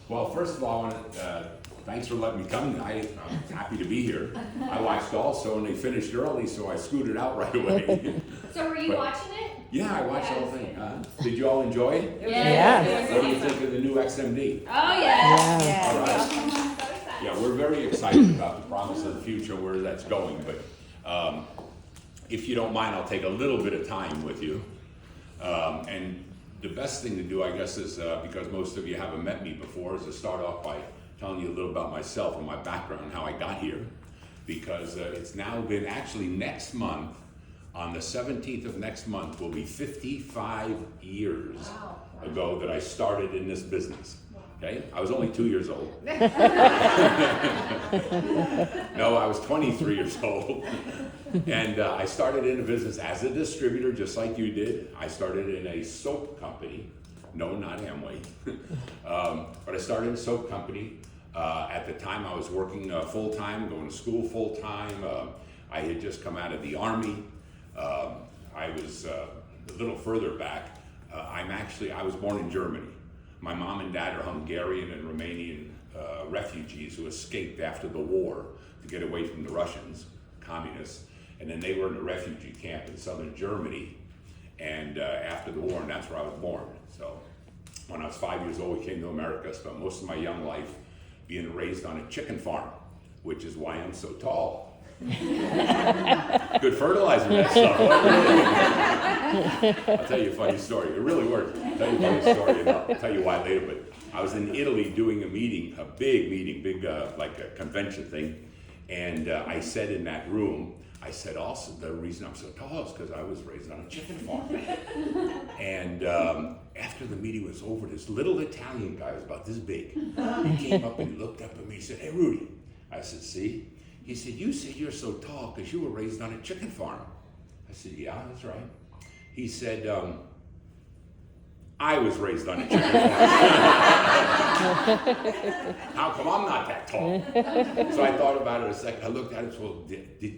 Well, first of all, thanks for letting me come. I'm happy to be here. I watched also, and they finished early, so I scooted out right away. So were you watching it? Yeah, I watched the whole thing. Did you all enjoy it? Yeah. What do you think of the new XMD? Oh yeah. All right. Yeah, we're very excited about the promise of the future, where that's going. But if you don't mind, I'll take a little bit of time with you. And the best thing to do, I guess, is because most of you haven't met me before, is to start off by telling you a little about myself and my background, how I got here. Because it's now been, actually next month, on the 17th of next month, will be 55 years ago that I started in this business. Okay, I was only 2 years old. No, I was 23 years old. And I started in the business as a distributor, just like you did. I started in a soap company. No, not Amway. But I started in a soap company. At the time, I was working full-time, going to school full-time. I had just come out of the Army. I was a little further back. I was born in Germany. My mom and dad are Hungarian and Romanian refugees who escaped after the war to get away from the Russians, communists. And then they were in a refugee camp in southern Germany, and after the war, and that's where I was born. So when I was 5 years old, we came to America, spent most of my young life being raised on a chicken farm, which is why I'm so tall. Good fertilizer, that stuff. I'll tell you a funny story. It really worked. I'll tell you a funny story, and I'll tell you why later. But I was in Italy doing a meeting, a big meeting, like a convention thing. And I said in that room, I said also the reason I'm so tall is because I was raised on a chicken farm. And after the meeting was over, this little Italian guy was about this big. He came up and looked up at me and said, "Hey, Rudy." I said, "See?" He said, "You said you're so tall because you were raised on a chicken farm." I said, "Yeah, that's right." He said, "I was raised on a chicken farm." How come I'm not that tall? So I thought about it a second. I looked at it. Well,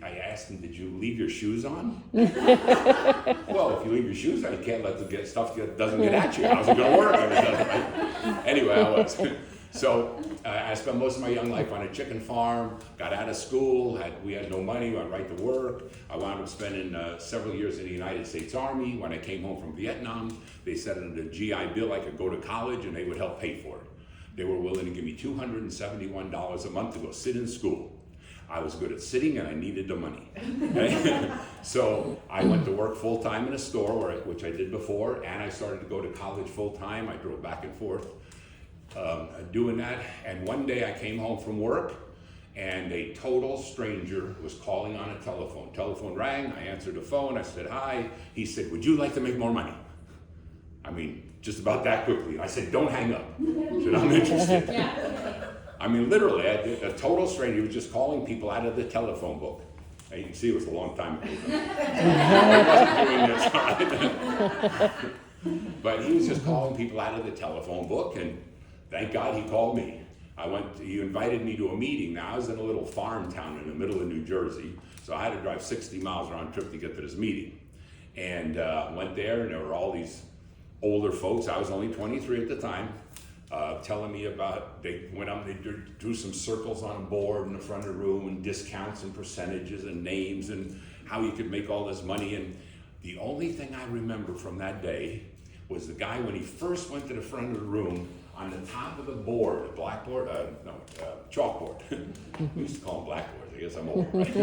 I asked him, "Did you leave your shoes on?" Well, if you leave your shoes on, you can't let the stuff that doesn't get at you. How's it going to work? Anyway, I was. So I spent most of my young life on a chicken farm, got out of school, we had no money, went right to work. I wound up spending several years in the United States Army. When I came home from Vietnam, they said under the GI Bill I could go to college and they would help pay for it. They were willing to give me $271 a month to go sit in school. I was good at sitting and I needed the money. Okay? So I went to work full-time in a store, which I did before, and I started to go to college full-time. I drove back and forth. Doing that, and one day I came home from work and a total stranger was calling on a telephone. Telephone rang, I answered the phone, I said hi. He said, "Would you like to make more money?" I mean, just about that quickly. I said, "Don't hang up." I said, "I'm interested." I mean, literally, a total stranger. He was just calling people out of the telephone book. You can see it was a long time ago. I wasn't doing this. But he was just calling people out of the telephone book, and thank God he called me. He invited me to a meeting. Now, I was in a little farm town in the middle of New Jersey, so I had to drive 60 miles round trip to get to this meeting. And went there, and there were all these older folks. I was only 23 at the time, telling me about, they went up, they drew some circles on a board in the front of the room, and discounts and percentages and names and how you could make all this money. And the only thing I remember from that day was the guy, when he first went to the front of the room, on the top of the board, chalkboard. We used to call them blackboards. I guess I'm old, right?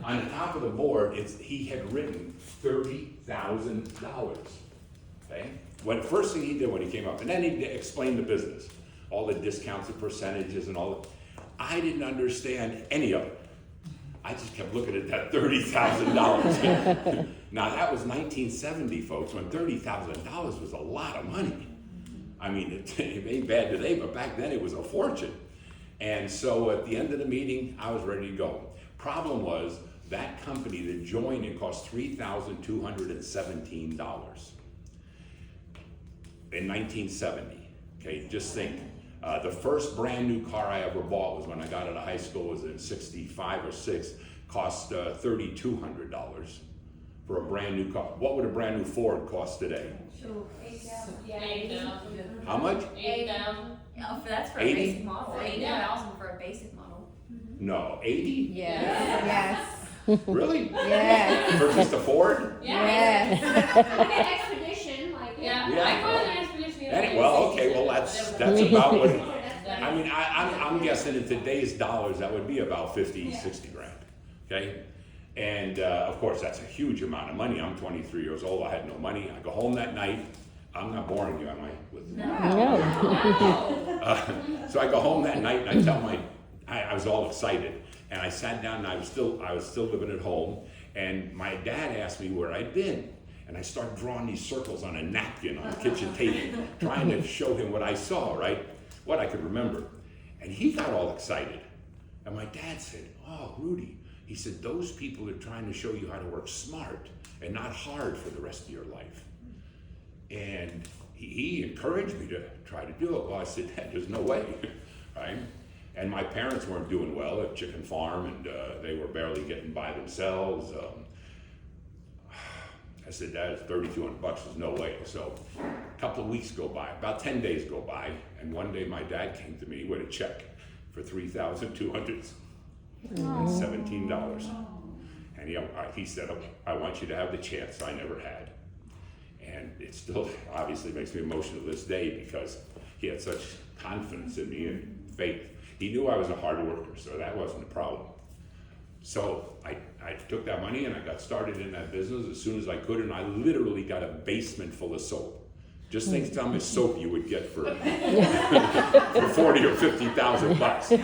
on the top of the board, he had written $30,000. Okay. First thing he did when he came up, and then he explained the business, all the discounts and percentages and all. I didn't understand any of it. I just kept looking at that $30,000. Now that was 1970, folks, when $30,000 was a lot of money. I mean, it ain't bad today, but back then it was a fortune. And so at the end of the meeting, I was ready to go. Problem was, that company to join it cost $3,217 in 1970. Okay, just think. The first brand new car I ever bought was when I got out of high school, was in 65 or 6, cost $3,200 for a brand new car. What would a brand new Ford cost today? Yeah, 8,000. How much? 8,000. Oh, that's for a 80? basic model. 80,000 for a basic model. No, 80? Yes. Really? Yes. For just a Ford? Yes. Yeah. Look at Expedition, like. Yeah. Yeah. I got an expedition. the other day. Well, okay, well that's about what. That's I mean, I'm guessing in today's dollars that would be about 50, 60 grand. Okay, and of course that's a huge amount of money. I'm 23 years old. I had no money. I go home that night. I'm not boring you, am I? So I go home that night and I tell I was all excited, and I sat down and I was still living at home, and my dad asked me where I'd been, and I started drawing these circles on a napkin on the kitchen table, trying to show him what I saw, right? What I could remember, and he got all excited, and my dad said, "Oh, Rudy," he said, "those people are trying to show you how to work smart and not hard for the rest of your life." And he encouraged me to try to do it. Well, I said, "Dad, there's no way," right? And my parents weren't doing well at chicken farm, and they were barely getting by themselves. I said, "Dad, it's $3,200. There's no way." So a couple of weeks go by, about 10 days go by, and one day my dad came to me with a check for $3,217. And he said, "I want you to have the chance I never had." And it still obviously makes me emotional to this day because he had such confidence in me and faith. He knew I was a hard worker, so that wasn't a problem. So I took that money and I got started in that business as soon as I could, and I literally got a basement full of soap. Just think how much soap you would get for, for 40 or 50,000 bucks. I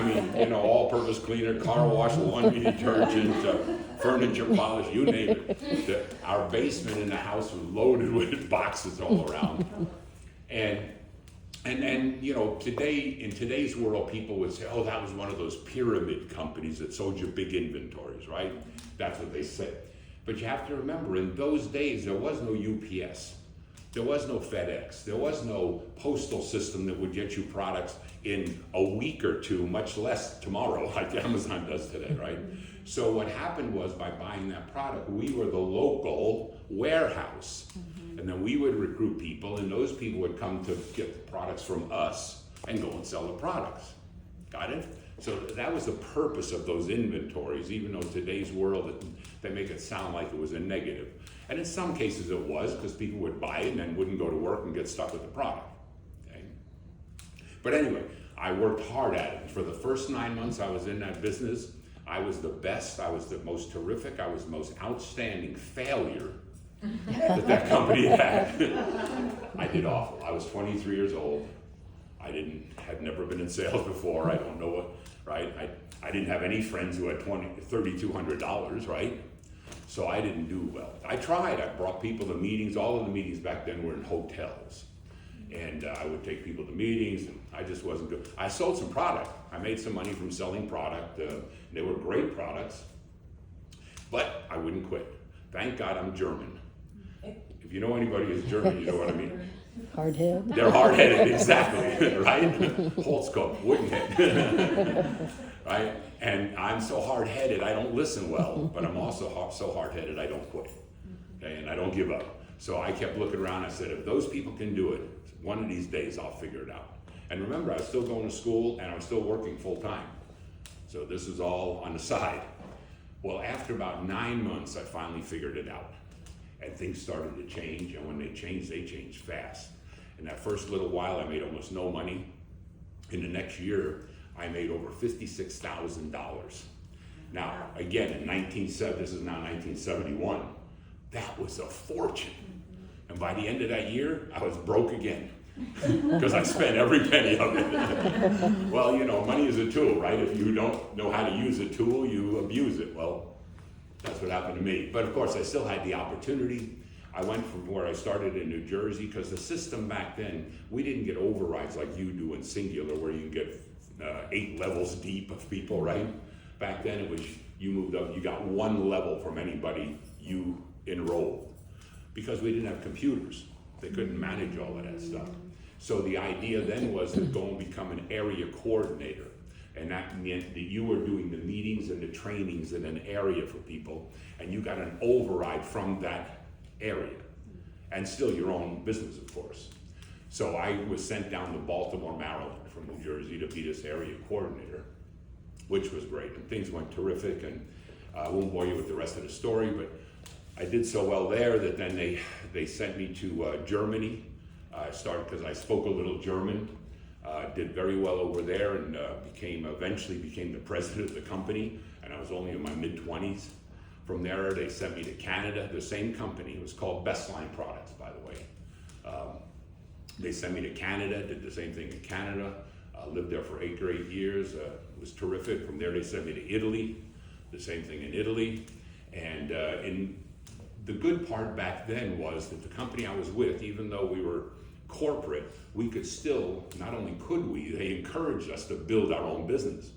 mean, all-purpose cleaner, car wash, laundry detergent, furniture polish, you name it. Our basement in the house was loaded with boxes all around. And today, in today's world, people would say, "Oh, that was one of those pyramid companies that sold you big inventories," right? That's what they say. But you have to remember, in those days, there was no UPS. There was no FedEx. There was no postal system that would get you products in a week or two, much less tomorrow, like Amazon does today, right? So what happened was, by buying that product, we were the local warehouse. And then we would recruit people, and those people would come to get the products from us and go and sell the products. Got it? So that was the purpose of those inventories, even though in today's world they make it sound like it was a negative. And in some cases it was, because people would buy it and then wouldn't go to work and get stuck with the product. Okay? But anyway, I worked hard at it. For the first 9 months I was in that business, I was the best, I was the most terrific, I was the most outstanding failure that company had. I did awful. I was 23 years old. Had never been in sales before. I don't know what, right? I didn't have any friends who had $3,200, right? So I didn't do well. I tried. I brought people to meetings. All of the meetings back then were in hotels. And I would take people to meetings, and I just wasn't good. I sold some product. I made some money from selling product. They were great products, but I wouldn't quit. Thank God I'm German. If you know anybody who's German, you know what I mean. Hard-headed. They're hard-headed, exactly, right? Holzkopf, wooden head, right? And I'm so hard-headed, I don't listen well, but I'm also so hard-headed, I don't quit, okay? And I don't give up. So I kept looking around. I said, if those people can do it, one of these days I'll figure it out. And remember, I was still going to school and I was still working full-time. So this is all on the side. Well, after about 9 months, I finally figured it out. And things started to change, and when they changed fast. In that first little while, I made almost no money. In the next year, I made over $56,000. Now, again, this is now 1971, that was a fortune. And by the end of that year, I was broke again, because I spent every penny of it. Well, money is a tool, right? If you don't know how to use a tool, you abuse it. Well, that's what happened to me. But of course, I still had the opportunity. I went from where I started in New Jersey, because the system back then, we didn't get overrides like you do in Xyngular, where you can get 8 levels deep of people, right? Back then, it was, you moved up, you got 1 level from anybody you enrolled, because we didn't have computers. They couldn't manage all of that stuff. So the idea then was to go and become an area coordinator. And that meant that you were doing the meetings and the trainings in an area for people, and you got an override from that area, and still your own business, of course. So I was sent down to Baltimore, Maryland from New Jersey to be this area coordinator, which was great, and things went terrific, and I won't bore you with the rest of the story, but I did so well there that then they sent me to Germany. I started because I spoke a little German. Did very well over there, and eventually became the president of the company, and I was only in my mid-20s. From there, they sent me to Canada, the same company. It was called Bestline Products, by the way. They sent me to Canada, did the same thing in Canada, lived there for 8 great years. It was terrific. From there, they sent me to Italy, the same thing in Italy. And the good part back then was that the company I was with, even though we were corporate, we could still, not only could we, they encouraged us to build our own business,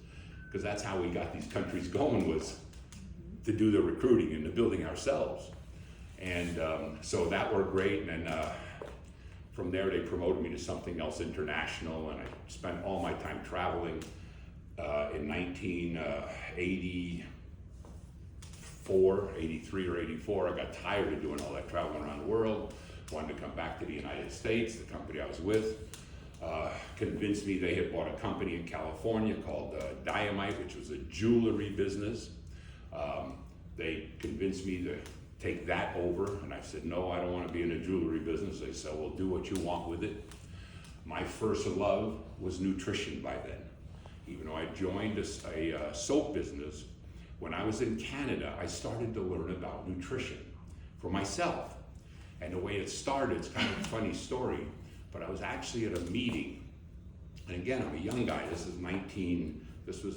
because that's how we got these countries going, was to do the recruiting and the building ourselves. And so that worked great, and then from there they promoted me to something else international, and I spent all my time traveling. In 1984, 83 or 84, I got tired of doing all that traveling around the world. Wanted to come back to the United States. The company I was with convinced me. They had bought a company in California called Diamite, which was a jewelry business. They convinced me to take that over, and I said, no, I don't want to be in a jewelry business. They said, well, do what you want with it. My first love was nutrition by then. Even though I joined a soap business, when I was in Canada, I started to learn about nutrition for myself. And the way it started, it's kind of a funny story, but I was actually at a meeting, and again, I'm a young guy. This was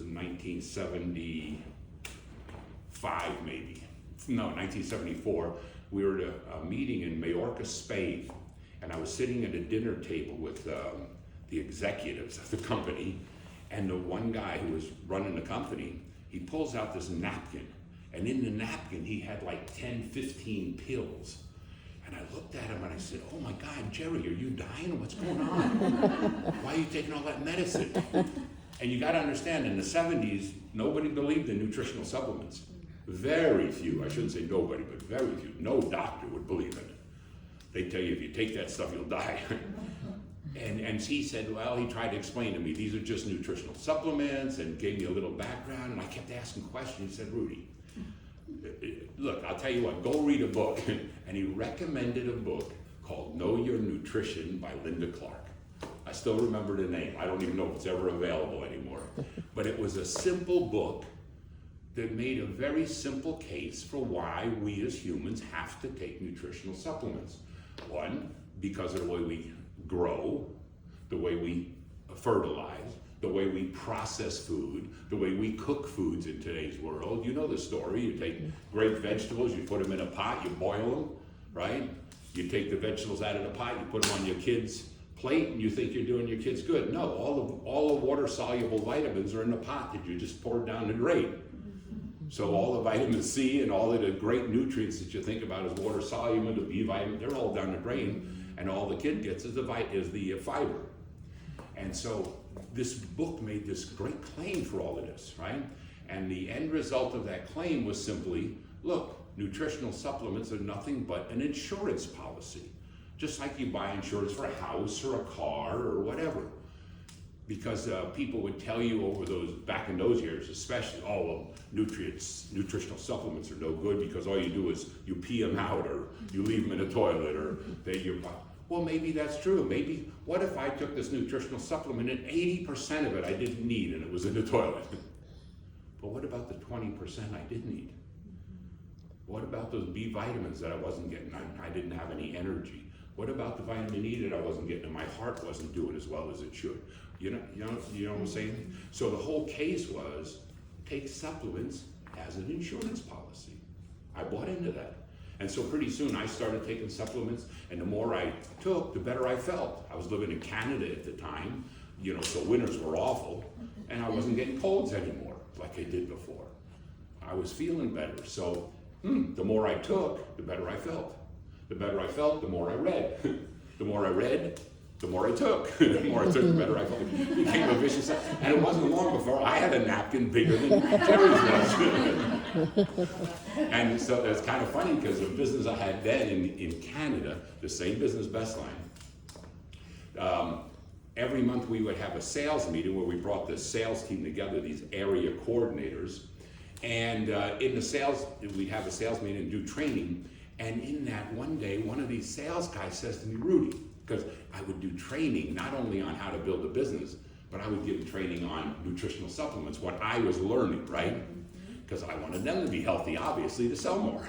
in 1975, maybe. No, 1974. We were at a meeting in Majorca, Spain, and I was sitting at a dinner table with the executives of the company, and the one guy who was running the company, he pulls out this napkin, and in the napkin, he had like 10, 15 pills. And I looked at him and I said, oh my God, Jerry, are you dying? What's going on? Why are you taking all that medicine? And you got to understand, in the 70s, nobody believed in nutritional supplements. Very few, I shouldn't say nobody, but very few. No doctor would believe in it. They tell you if you take that stuff, you'll die. And he said, well, he tried to explain to me, these are just nutritional supplements, and gave me a little background, and I kept asking questions. He said, Rudy, look, I'll tell you what, go read a book. And he recommended a book called Know Your Nutrition by Linda Clark. I still remember the name. I don't even know if it's ever available anymore. But it was a simple book that made a very simple case for why we as humans have to take nutritional supplements. One, because of the way we grow, the way we fertilize, the way we process food, the way we cook foods in today's world. You know the story. You take great vegetables, you put them in a pot, you boil them, right? You take the vegetables out of the pot, you put them on your kid's plate, and you think you're doing your kids good. No, all the water-soluble vitamins are in the pot that you just poured down the drain. So all the vitamin C and all of the great nutrients that you think about as water-soluble, the B vitamin, they're all down the drain, and all the kid gets is the fiber. And so this book made this great claim for all of this, right? And the end result of that claim was simply, look, nutritional supplements are nothing but an insurance policy. Just like you buy insurance for a house or a car or whatever. Because people would tell you back in those years especially, oh, well, nutritional supplements are no good because all you do is you pee them out or you leave them in a toilet or well, maybe that's true. Maybe, what if I took this nutritional supplement and 80% of it I didn't need and it was in the toilet? But what about the 20% I did need? What about those B vitamins that I wasn't getting? I didn't have any energy. What about the vitamin E that I wasn't getting and my heart wasn't doing as well as it should? You know what I'm saying? So the whole case was, take supplements as an insurance policy. I bought into that. And so pretty soon I started taking supplements, and the more I took, the better I felt. I was living in Canada at the time, so winters were awful, and I wasn't getting colds anymore like I did before. I was feeling better. So the more I took, the better I felt. The better I felt, the more I read. The more I read, the more I took, the more I took, the better I felt. It became a vicious cycle. And it wasn't long before I had a napkin bigger than Terry's was. And so it's kind of funny because the business I had then in Canada, the same business, Bestline, every month we would have a sales meeting where we brought the sales team together, these area coordinators. And in the sales, we'd have a sales meeting and do training. And in that one day, one of these sales guys says to me, Rudy, because I would do training not only on how to build a business, but I would give training on nutritional supplements, what I was learning, right? Because I wanted them to be healthy, obviously, to sell more.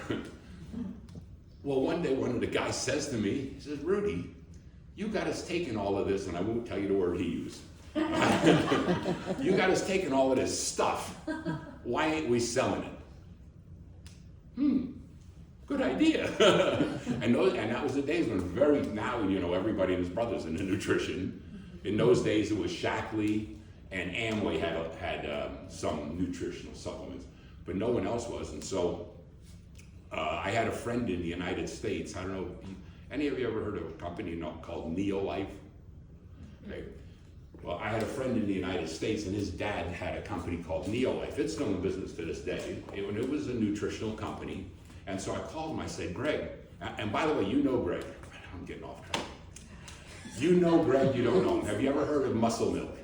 Well, one day, one of the guys says to me, he says, Rudy, you got us taking all of this, and I won't tell you the word he used. You got us taking all of this stuff. Why ain't we selling it? Good idea. and that was the days when now, you know, everybody and his brothers into nutrition. In those days, it was Shackley and Amway had some nutritional supplements, but no one else was. And so I had a friend in the United States. I don't know, any of you ever heard of a company called Neolife? Okay. Well, I had a friend in the United States, and his dad had a company called Neolife. It's still in business to this day. It was a nutritional company. And so I called him, I said, Greg, and by the way, you know Greg. I'm getting off track. You know Greg, you don't know him. Have you ever heard of muscle milk?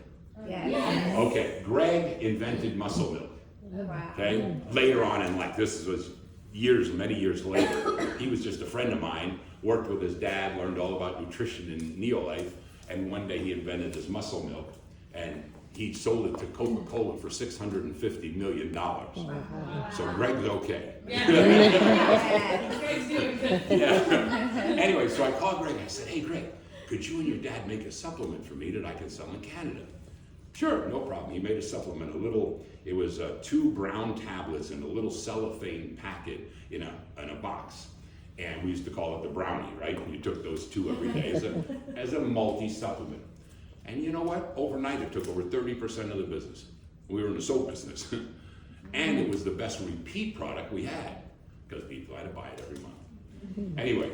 Yes. Okay, Greg invented muscle milk. Wow. Okay, later on in life, this was many years later, he was just a friend of mine, worked with his dad, learned all about nutrition in Neolife, and one day he invented this muscle milk, and he sold it to Coca-Cola for $650 million. So Greg's okay. Yes. Greg's doing good. Yeah. Anyway, so I called Greg. I said, hey, Greg, could you and your dad make a supplement for me that I can sell in Canada? Sure, no problem. He made a supplement, it was 2 brown tablets in a little cellophane packet in a box. And we used to call it the brownie, right? You took those 2 every day as a multi-supplement. And you know what? Overnight, it took over 30% of the business. We were in the soap business. And it was the best repeat product we had because people had to buy it every month. Anyway,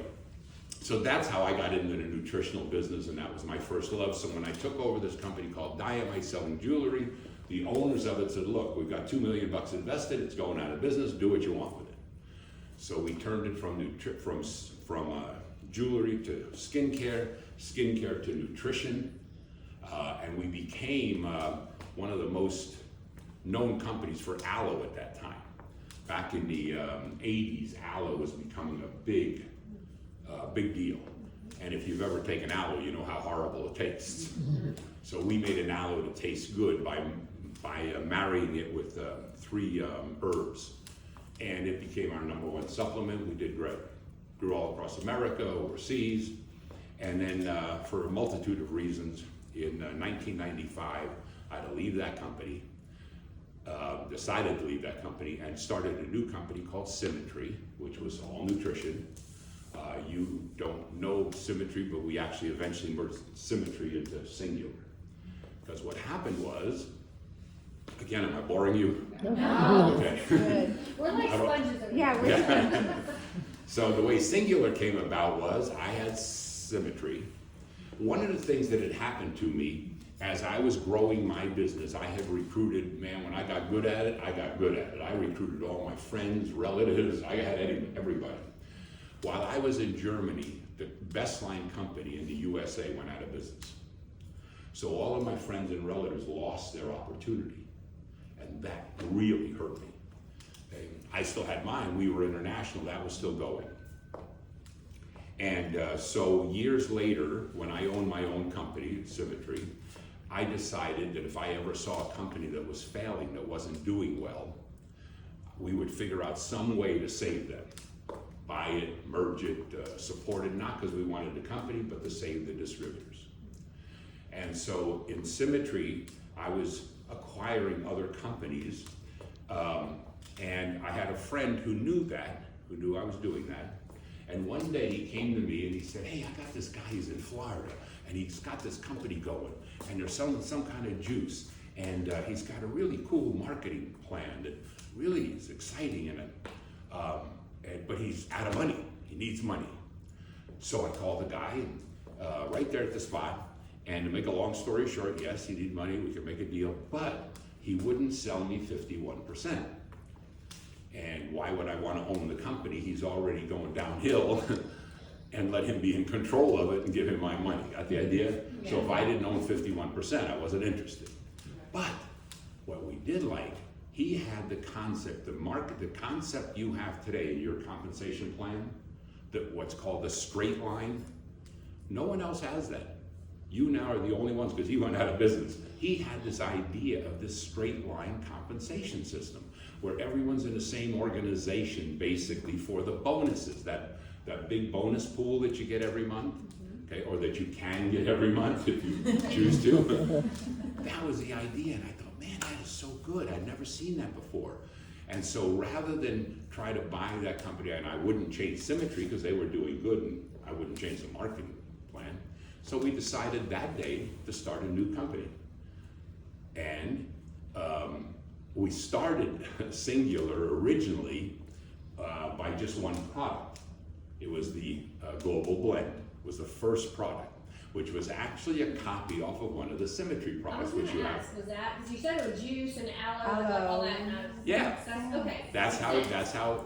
so that's how I got into the nutritional business, and that was my first love. So when I took over this company called Diamite selling jewelry, the owners of it said, look, we've got $2 million invested, it's going out of business, do what you want with it. So we turned it from jewelry to skincare to nutrition, and we became one of the most known companies for aloe at that time. Back in the 80s, aloe was becoming a big deal. And if you've ever taken aloe, you know how horrible it tastes. So we made an aloe that tastes good by marrying it with 3 herbs. And it became our #1 supplement. We did great. Grew all across America, overseas. And then for a multitude of reasons, in 1995, I had to leave that company, decided to leave that company, and started a new company called Symmetry, which was all nutrition. You don't know Symmetry, but we actually eventually merged Symmetry into Xyngular. Because what happened was, again, am I boring you? No. Okay. Good. We're like sponges. over Yeah, here. we're So the way Xyngular came about was I had Symmetry. One of the things that had happened to me as I was growing my business, I had recruited, man, when I got good at it, I got good at it. I recruited all my friends, relatives, I had everybody. While I was in Germany, the Bestline company in the USA went out of business. So all of my friends and relatives lost their opportunity, and that really hurt me. I still had mine, we were international, that was still going. And so years later, when I owned my own company, Symmetry, I decided that if I ever saw a company that was failing, that wasn't doing well, we would figure out some way to save them. Buy it, merge it, support it, not because we wanted the company, but to save the distributors. And so in Symmetry, I was acquiring other companies, and I had a friend who knew I was doing that. And one day he came to me and he said, hey, I got this guy who's in Florida, and he's got this company going, and they're selling some kind of juice, and he's got a really cool marketing plan that really is exciting in it. But he's out of money. He needs money. So I called the guy, right there at the spot. And to make a long story short, yes, he needed money, we could make a deal, but he wouldn't sell me 51%. And why would I want to own the company? He's already going downhill. And let him be in control of it and give him my money. Got the idea? So if I didn't own 51%, I wasn't interested. But what we did like, he had the concept, the concept you have today in your compensation plan, that what's called the straight line. No one else has that. You now are the only ones, because he went out of business. He had this idea of this straight line compensation system, where everyone's in the same organization basically for the bonuses, that big bonus pool that you get every month, okay, or that you can get every month if you choose to. That was the idea, and I thought, man, that is so good. I'd never seen that before. And so rather than try to buy that company, and I wouldn't change Symmetry because they were doing good, and I wouldn't change the marketing plan. So we decided that day to start a new company. And we started Xyngular originally by just one product. It was the Global Blend, was the first product, which was actually a copy off of one of the Symmetry products, which you have. Was that, because you said it was juice and aloe and like all that. And Yeah. Okay. That's how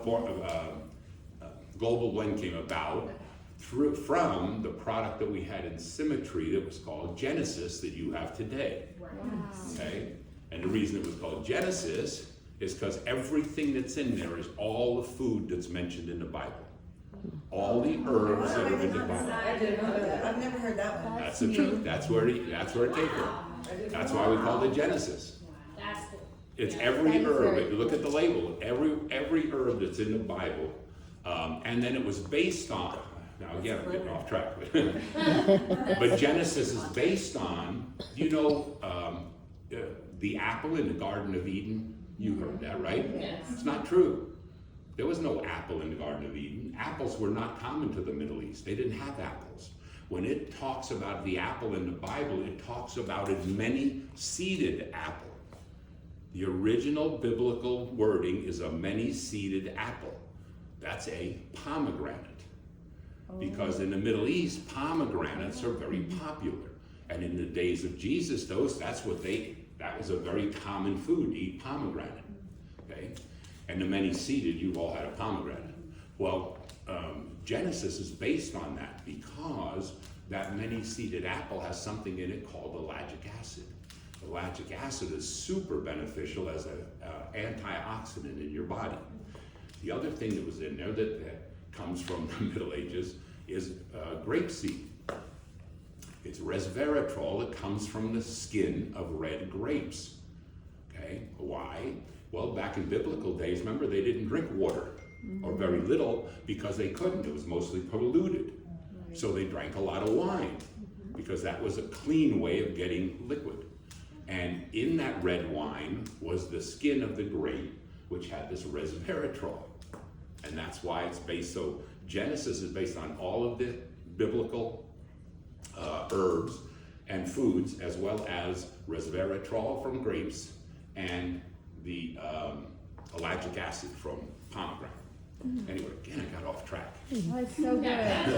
Global Blend came about, from the product that we had in Symmetry that was called Genesis that you have today. Wow. Okay? And the reason it was called Genesis is because everything that's in there is all the food that's mentioned in the Bible. All the herbs that are in the Bible. I didn't know that. I've never heard that one. That's the truth. That's where it came from. That's why we called it Genesis. That's cool. It's Yeah. every That is herb. very If you look at the label, every herb that's in the Bible, and then it was based on. Now again, I'm getting off track. But Genesis is based on, the apple in the Garden of Eden. You heard that, right? Yes. It's not true. There was no apple in the Garden of Eden. Apples were not common to the Middle East. They didn't have apples. When it talks about the apple in the Bible, it talks about a many-seeded apple. The original biblical wording is a many-seeded apple. That's a pomegranate. Because in the Middle East, pomegranates are very popular. And in the days of Jesus, that was a very common food, to eat pomegranate. Okay? And the many-seeded, you've all had a pomegranate. Well, Genesis is based on that because that many-seeded apple has something in it called ellagic acid. Ellagic acid is super beneficial as an antioxidant in your body. The other thing that was in there that comes from the Middle Ages is grapeseed. It's resveratrol that comes from the skin of red grapes. Okay, why? Well, back in biblical days, remember, they didn't drink water, or very little, because they couldn't. It was mostly polluted. So they drank a lot of wine, because that was a clean way of getting liquid. And in that red wine was the skin of the grape, which had this resveratrol. And that's why it's based, so Genesis is based on all of the biblical herbs and foods, as well as resveratrol from grapes and the ellagic acid from pomegranate. Anyway, again, I got off track. Oh, it's so good. That's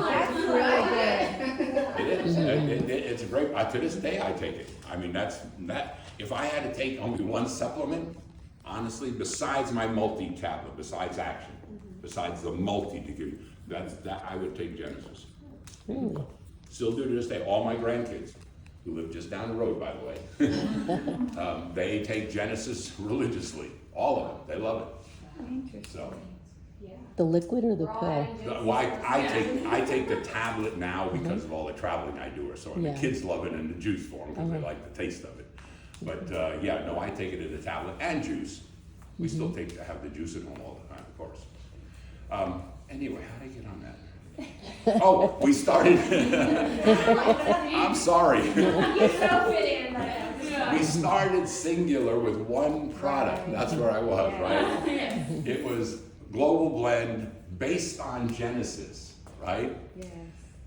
That's really good. It is. It's a great. To this day, I take it. I mean, that. If I had to take only one supplement, honestly, besides my multi-tablet, besides Action, besides the multi to give, that I would take Genesis. Still do to this day. All my grandkids, who live just down the road, by the way, they take Genesis religiously. All of them. They love it. Interesting. So. The liquid or the pill? Why I take the tablet now because of all the traveling I do, or so. And Yeah. the kids love it, and the juice for them because they like the taste of it. But I take it in the tablet and juice. We still have the juice at home all the time, of course. Anyway, how did I get on that? Oh, we started. I'm sorry. We started Xyngular with one product. That's where I was, right? It was Global Blend based on Genesis, right? Yes.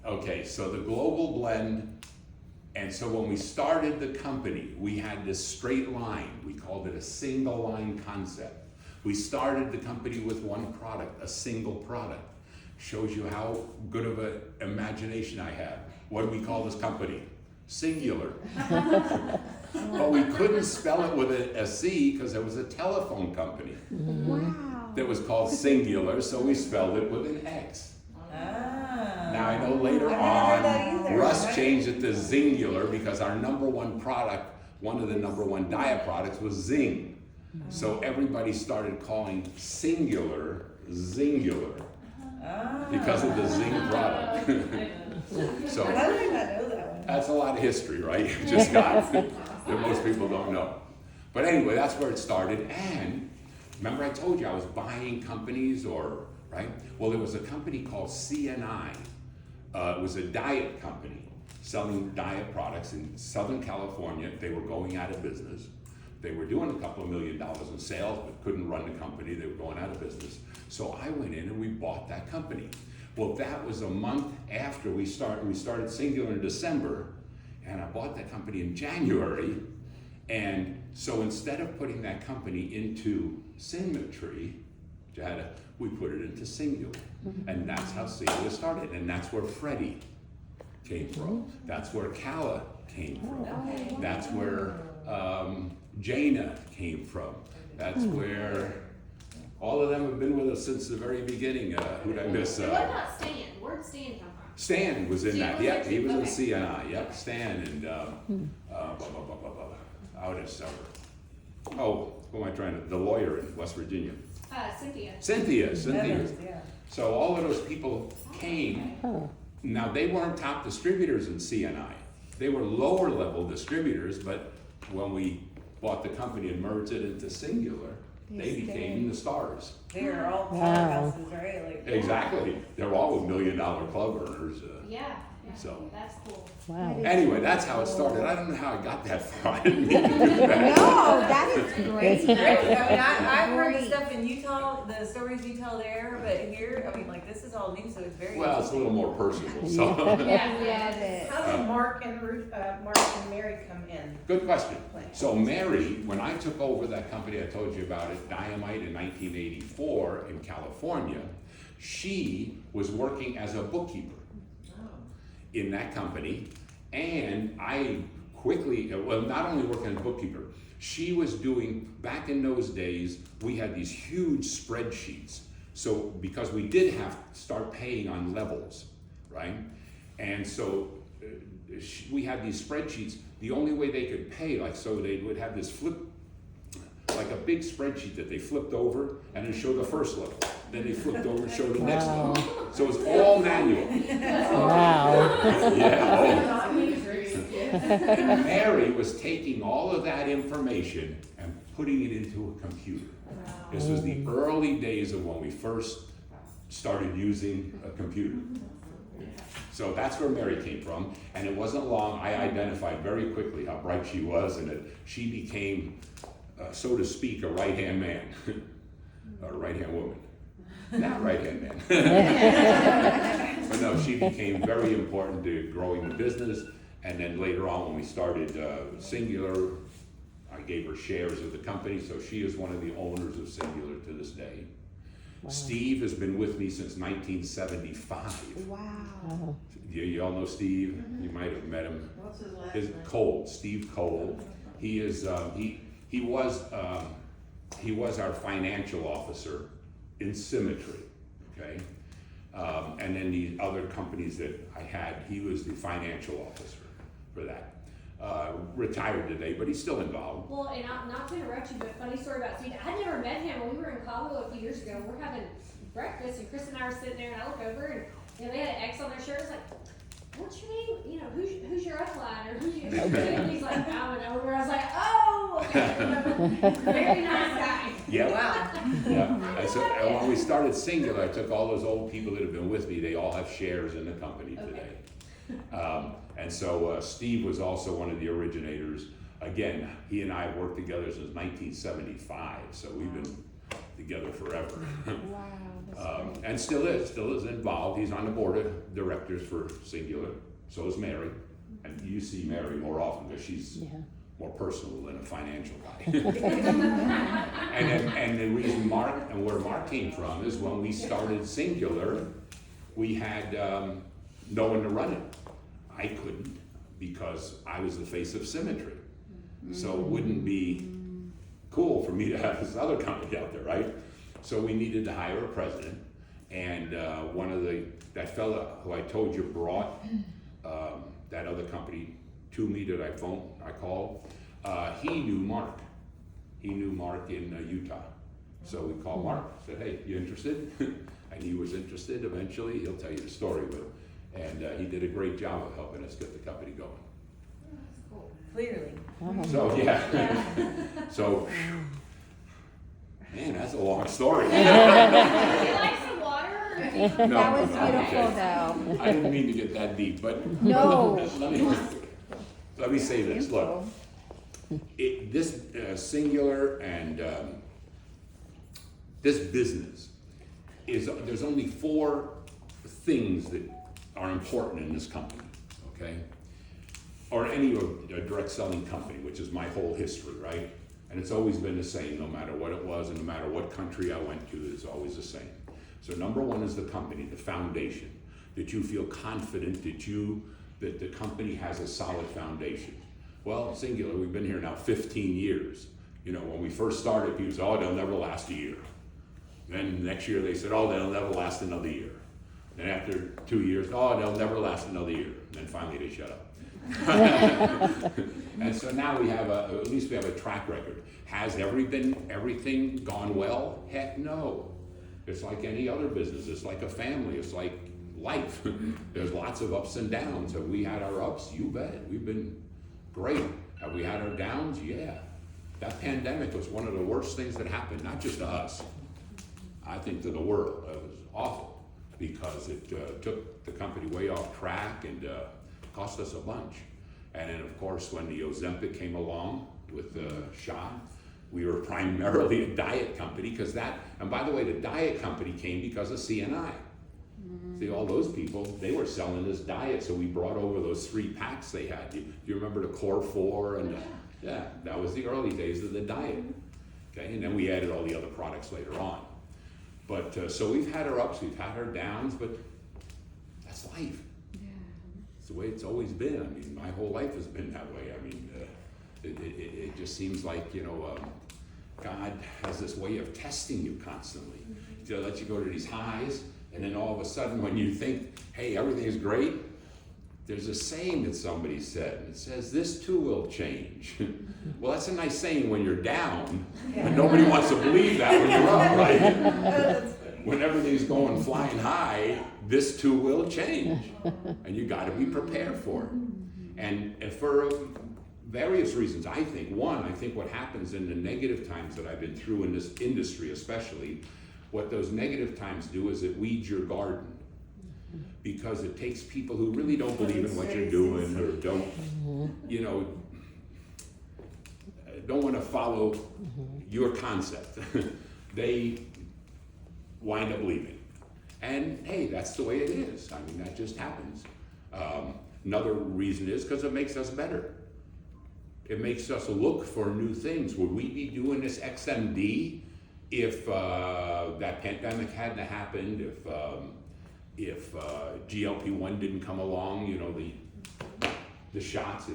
Okay, so the Global Blend, and so when we started the company, we had this straight line. We called it a single line concept. We started the company with one product, a single product. Shows you how good of an imagination I have. What do we call this company? Xyngular. But we couldn't spell it with a C because it was a telephone company Wow. that was called Xyngular, so we spelled it with an X. Ah. Now I know later I've never heard that on, either. Russ changed it to Xyngular because our number one product, one of the number one diet products was Zing. So everybody started calling Xyngular Xyngular Ah. because of the Zing product. So How did I not know that one? that's a lot of history, right? You just got that most people don't know. But anyway, that's where it started. And remember I told you I was buying companies right? Well, there was a company called CNI. It was a diet company selling diet products in Southern California. They were going out of business. They were doing a couple of $1 million in sales, but couldn't run the company. They were going out of business. So I went in and we bought that company. Well, that was a month after we started. We started Xyngular in December, and I bought that company in January. And so instead of putting that company into Symmetry, we put it into Xyngular. And that's how Xyngular started. And that's where Freddie came from. That's where Kala came from. That's where Jaina came from. That's where all of them have been with us since the very beginning. Who did I miss? What about Stan? Where'd Stan come from? Stan was in He that. was Yep, in- he was in okay. CNI. Yep, Stan and out of summer. Oh, who am I trying to? The lawyer in West Virginia. Cynthia. Cynthia. Evans, yeah. So all of those people came. Oh, Now they weren't top distributors in CNI. They were lower level distributors, but when we bought the company and merged it into Xyngular, they became the stars. They are all Wow. powerhouses, right? Like, Exactly. They're all $1 million club earners. Yeah. So. That's cool. wow. Anyway, that's how it started. I don't know how I got that far. I didn't mean to do that. No, that is great. Great. I mean, I've heard the Great. stuff in Utah, the stories you tell there, but here, I mean, like, this is all new, so it's very Well, it's a little more personal. So, Love it. How did Mark and Mary come in? good question. So Mary, when I took over that company, I told you about it, Dynamite in 1984 in California, she was working as a bookkeeper in that company, and I quickly, well, not only working as a bookkeeper, she was doing, back in those days, we had these huge spreadsheets. So, because we did have to start paying on levels, right? And so, we had these spreadsheets. The only way they could pay, like, so they would have this like a big spreadsheet that they flipped over and it showed the first level. Then they flipped over and showed the next Wow. level. So it's all manual. Wow. Yeah. Mary was taking all of that information and putting it into a computer. This was the early days of when we first started using a computer. So that's where Mary came from, and it wasn't long. I identified very quickly how bright she was, and that she became, so to speak, a right-hand man, or a right-hand woman. Not right-hand man. But no, she became very important to growing the business. And then later on, when we started Xyngular, I gave her shares of the company, so she is one of the owners of Xyngular to this day. Wow. Steve has been with me since 1975. Wow. Wow. You all know Steve. You might have met him. What's his last His name? Cole, Steve Cole. He is he was our financial officer in Symmetry. Okay. And then the other companies that I had, he was the financial officer for that. Retired today, but he's still involved. Well, and not to interrupt you, but funny story about Steve. I never met him when we were in Cabo a few years ago. We're having breakfast, and Chris and I were sitting there, and I look over, and they had an X on their shirt. It's like, what's your name? You know, who's your upline, or who's your? And he's like, I'm an owner. I was like, oh, okay. Very nice guy. Yeah. Wow. Yeah. And so and when we started Xyngular, I took all those old people that have been with me. They all have shares in the company today. And so Steve was also one of the originators. Again, he and I have worked together since 1975, so we've been together forever. Wow. That's great. And still is involved. He's on the board of directors for Xyngular. So is Mary. And you see Mary more often because she's Yeah. more personal than a financial guy. and the reason where Mark came from is when we started Xyngular, we had no one to run it. I couldn't because I was the face of Symmetry. So it wouldn't be cool for me to have this other company out there, right? So we needed to hire a president, and that fella who I told you brought that other company to me that I called, he knew Mark. He knew Mark in Utah. So we called Mark, said, hey, you interested? And he was interested eventually. He'll tell you the story, and he did a great job of helping us get the company going. Clearly. So, yeah. So, man, that's a long story. Would you like some water? Or No, That was okay. beautiful though. I didn't mean to get that deep, but No. let me say this. Look, this Xyngular and this business there's only 4 things that are important in this company, okay? Or any direct selling company, which is my whole history, right? And it's always been the same, no matter what it was, and no matter what country I went to, it's always the same. So number 1 is the company, the foundation, that you feel confident that the company has a solid foundation. Well, Xyngular, we've been here now 15 years. You know, when we first started, people said, oh, they'll never last a year. Then next year they said, oh, they'll never last another year. Then after 2 years, oh, they'll never last another year. And then finally they shut up. And so now at least we have a track record. Has everything gone well? Heck no. It's like any other business. It's like a family. It's like life. There's lots of ups and downs. Have we had our ups? You bet. We've been great. Have we had our downs? Yeah. That pandemic was one of the worst things that happened, not just to us, I think to the world. It was awful because it took the company way off track and cost us a bunch. And then of course when the Ozempic came along with the shot, we were primarily a diet company because and by the way, the diet company came because of CNI. See, all those people, they were selling this diet, so we brought over those 3 packs they had. Do you remember the Core 4? And yeah, that was the early days of the diet. Okay, and then we added all the other products later on. But so we've had our ups, we've had our downs, but that's life. It's the way it's always been. I mean, my whole life has been that way. I mean, it just seems like, God has this way of testing you constantly. To let you go to these highs, and then all of a sudden when you think, hey, everything is great, there's a saying that somebody said. It says, this too will change. Well, that's a nice saying when you're down, but nobody wants to believe that when you're up, right? When everything's going flying high, this too will change. And you got to be prepared for it. And for various reasons, I think. One, I think what happens in the negative times that I've been through in this industry especially, what those negative times do is it weeds your garden. Because it takes people who really don't believe in what you're doing or don't want to follow your concept. They wind up leaving. And hey, that's the way it is. I mean, that just happens. Another reason is because it makes us better. It makes us look for new things. Would we be doing this XMD if that pandemic hadn't happened, if GLP-1 didn't come along, the shots?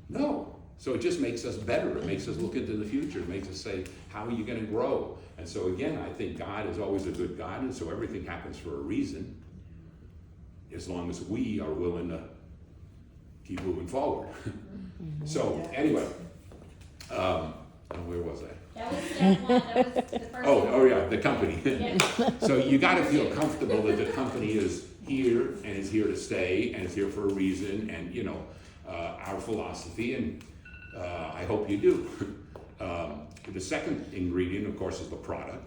No. So it just makes us better. It makes us look into the future. It makes us say, how are you going to grow? And so again, I think God is always a good God, and so everything happens for a reason, as long as we are willing to keep moving forward. So anyway, where was I? That was step 1. That was the first Oh yeah, the company. Yeah. So you got to feel comfortable that the company is here and is here to stay and is here for a reason, and our philosophy, and I hope you do. The second ingredient, of course, is the product.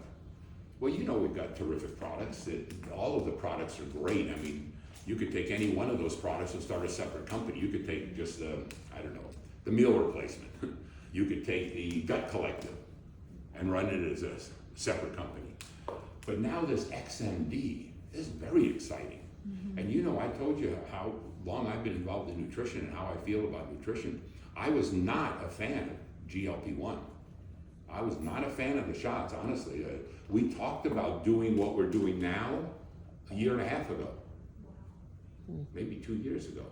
Well, we've got terrific products. All of the products are great. I mean, you could take any one of those products and start a separate company. You could take just the meal replacement. You could take the gut collective and run it as a separate company. But now this XMD is very exciting. Mm-hmm. And I told you how long I've been involved in nutrition and how I feel about nutrition. I was not a fan of GLP-1. I was not a fan of the shots, honestly. We talked about doing what we're doing now a year and a half ago. maybe 2 years ago.